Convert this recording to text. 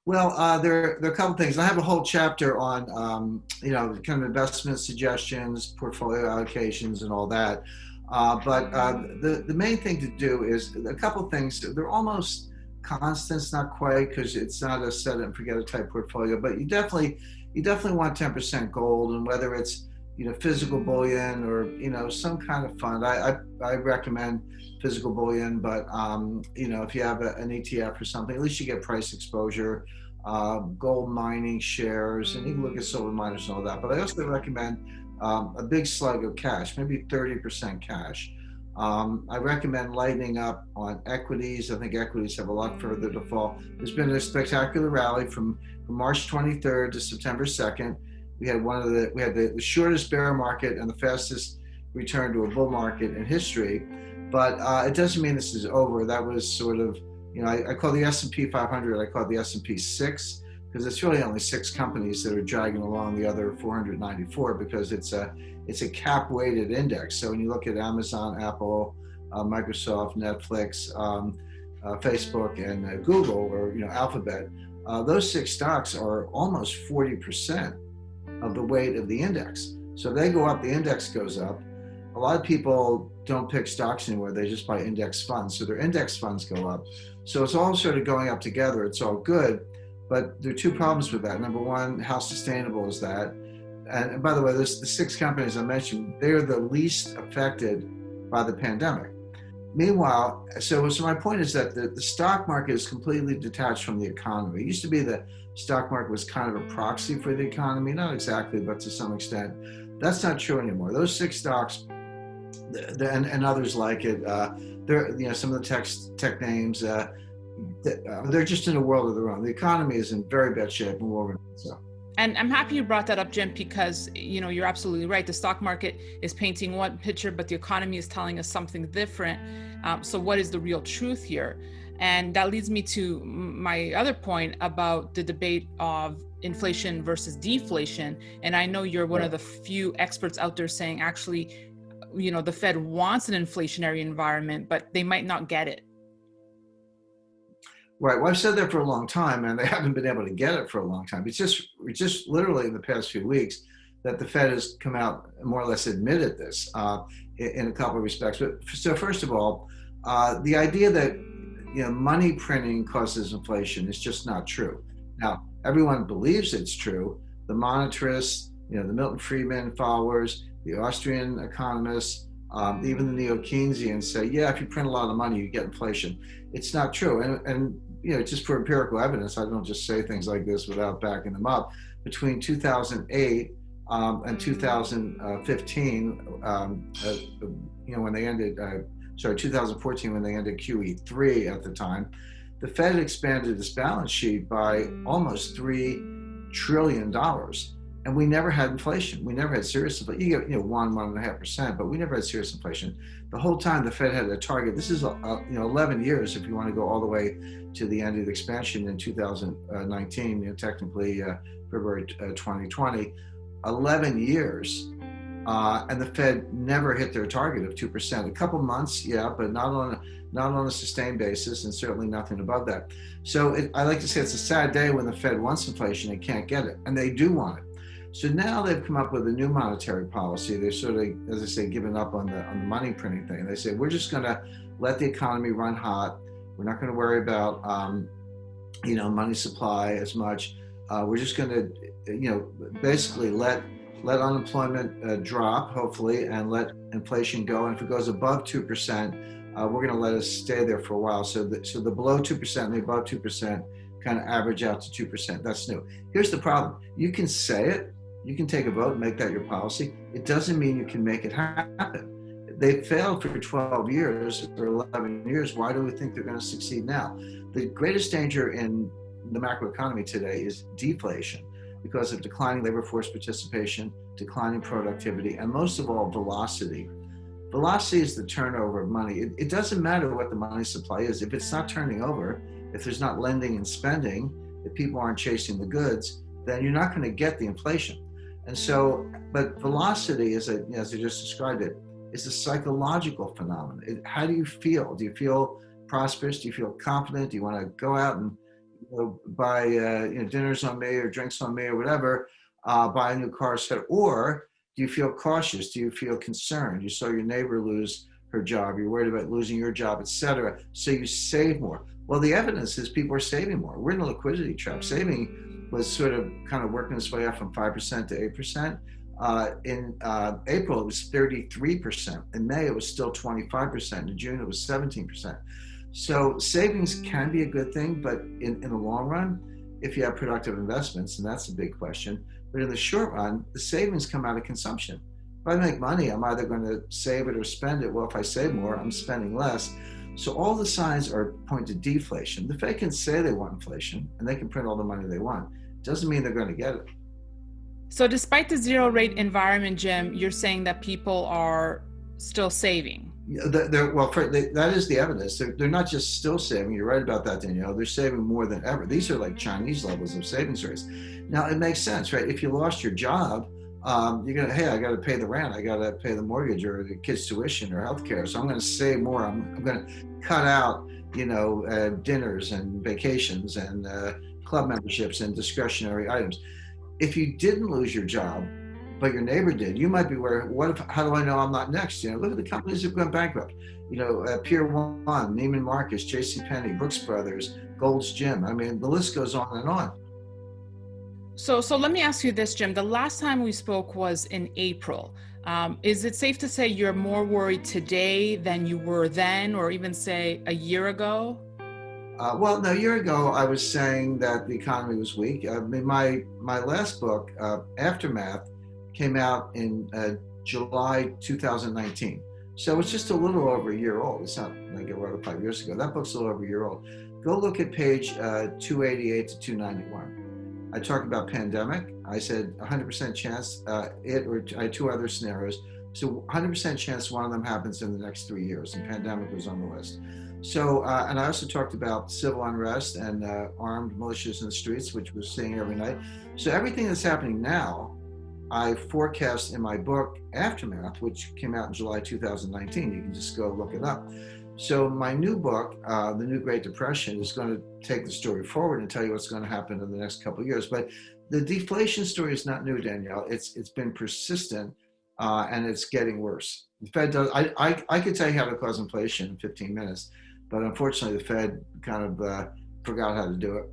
Well, there are a couple things. I have a whole chapter on, kind of investment suggestions, portfolio allocations, and all that. But the main thing to do is a couple things. They're almost constants, not quite, because it's not a set it and forget it type portfolio. But you definitely want 10% gold, and whether it's physical bullion or some kind of fund. I recommend physical bullion, but if you have an ETF or something, at least you get price exposure, gold mining shares, and you can look at silver miners and all that. But I also recommend a big slug of cash, maybe 30% cash. I recommend lightening up on equities. I think equities have a lot further to fall. There's been a spectacular rally from March 23rd to September 2nd. We had the shortest bear market and the fastest return to a bull market in history. But it doesn't mean this is over. That was sort of, I call the S&P 500, I call it the S&P 6, because it's really only 6 companies that are dragging along the other 494, because it's a cap weighted index. So when you look at Amazon, Apple, Microsoft, Netflix, Facebook, and Google, or Alphabet, those 6 stocks are almost 40% of the weight of the index. So if they go up, the index goes up. A lot of people don't pick stocks anymore. They just buy index funds. So their index funds go up. So it's all sort of going up together. It's all good. But there are 2 problems with that. Number one, how sustainable is that? And by the way, the 6 companies I mentioned, they're the least affected by the pandemic. Meanwhile, so my point is that the stock market is completely detached from the economy. It used to be that stock market was kind of a proxy for the economy, not exactly, but to some extent. That's not true anymore. Those 6 stocks, and others like it, they're some of the tech names, they're just in a world of their own. The economy is in very bad shape, and we'll so. And I'm happy you brought that up, Jim, because you're absolutely right. The stock market is painting one picture, but the economy is telling us something different. So what is the real truth here? And that leads me to my other point about the debate of inflation versus deflation. And I know you're one of the few experts out there saying actually, the Fed wants an inflationary environment, but they might not get it. Right. Well, I've said that for a long time, and they haven't been able to get it for a long time. It's just literally in the past few weeks that the Fed has come out and more or less admitted this in a couple of respects. But so first of all, the idea that money printing causes inflation is just not true. Now, everyone believes it's true. The monetarists, the Milton Friedman followers, the Austrian economists, even the neo-Keynesians say, yeah, if you print a lot of money, you get inflation. It's not true. And just for empirical evidence, I don't just say things like this without backing them up. Between 2008 and 2015, when they ended, 2014, when they ended QE3 at the time, the Fed expanded its balance sheet by almost $3 trillion. And we never had inflation. We never had serious inflation. You get 1.5%, but we never had serious inflation. The whole time the Fed had a target. This is 11 years if you want to go all the way to the end of the expansion in 2019. Technically February 2020, 11 years, and the Fed never hit their target of 2%. A couple months, yeah, but not on a sustained basis, and certainly nothing above that. So I like to say it's a sad day when the Fed wants inflation and can't get it, and they do want it. So now they've come up with a new monetary policy. They've sort of, as I say, given up on the money printing thing. They say, we're just going to let the economy run hot. We're not going to worry about, money supply as much. We're just going to, basically let unemployment drop, hopefully, and let inflation go. And if it goes above 2%, we're going to let it stay there for a while. So the below 2% and the above 2% kind of average out to 2%. That's new. Here's the problem. You can say it. You can take a vote and make that your policy. It doesn't mean you can make it happen. They failed for 12 years or 11 years. Why do we think they're going to succeed now? The greatest danger in the macroeconomy today is deflation because of declining labor force participation, declining productivity, and most of all, velocity. Velocity is the turnover of money. It doesn't matter what the money supply is. If it's not turning over, if there's not lending and spending, if people aren't chasing the goods, then you're not going to get the inflation. And so, but velocity, as I just described it, is a psychological phenomenon. How do you feel? Do you feel prosperous? Do you feel confident? Do you want to go out and buy dinners on me or drinks on me or whatever, buy a new car, etc. Or do you feel cautious? Do you feel concerned? You saw your neighbor lose her job. You're worried about losing your job, etc. So you save more. Well, the evidence is people are saving more. We're in a liquidity trap. Saving was sort of kind of working its way up from 5% to 8%. In April, it was 33%. In May, it was still 25%. In June, it was 17%. So savings can be a good thing, but in the long run, if you have productive investments, and that's a big question, but in the short run, the savings come out of consumption. If I make money, I'm either going to save it or spend it. Well, if I save more, I'm spending less. So all the signs point to deflation. The Fed can say they want inflation, and they can print all the money they want. Doesn't mean they're going to get it. So despite the zero rate environment, Jim, you're saying that people are still saving. That is the evidence. They're not just still saving. You're right about that, Danielle. They're saving more than ever. These are like Chinese levels of savings rates. Now, it makes sense, right? If you lost your job, you're going to, hey, I got to pay the rent. I got to pay the mortgage or the kids' tuition or healthcare. So I'm going to save more. I'm going to cut out, dinners and vacations and club memberships and discretionary items. If you didn't lose your job, but your neighbor did, you might be worried, how do I know I'm not next? Look at the companies that have gone bankrupt. Pier 1, Neiman Marcus, JCPenney, Brooks Brothers, Gold's Gym. I mean, the list goes on and on. So let me ask you this, Jim. The last time we spoke was in April. Is it safe to say you're more worried today than you were then, or even say a year ago? Well, no, a year ago, I was saying that the economy was weak. I mean, my last book, Aftermath, came out in July 2019. So it's just a little over a year old. It's not like it wrote it 5 years ago. That book's a little over a year old. Go look at page 288 to 291. I talk about pandemic. I said 100% chance I had two other scenarios. So 100% chance one of them happens in the next 3 years, and pandemic was on the list. So, and I also talked about civil unrest and armed militias in the streets, which we're seeing every night. So everything that's happening now, I forecast in my book, Aftermath, which came out in July 2019. You can just go look it up. So my new book, The New Great Depression, is going to take the story forward and tell you what's going to happen in the next couple of years. But the deflation story is not new, Danielle. It's been persistent, and it's getting worse. The Fed does. I could tell you how to cause inflation in 15 minutes, but unfortunately, the Fed kind of forgot how to do it.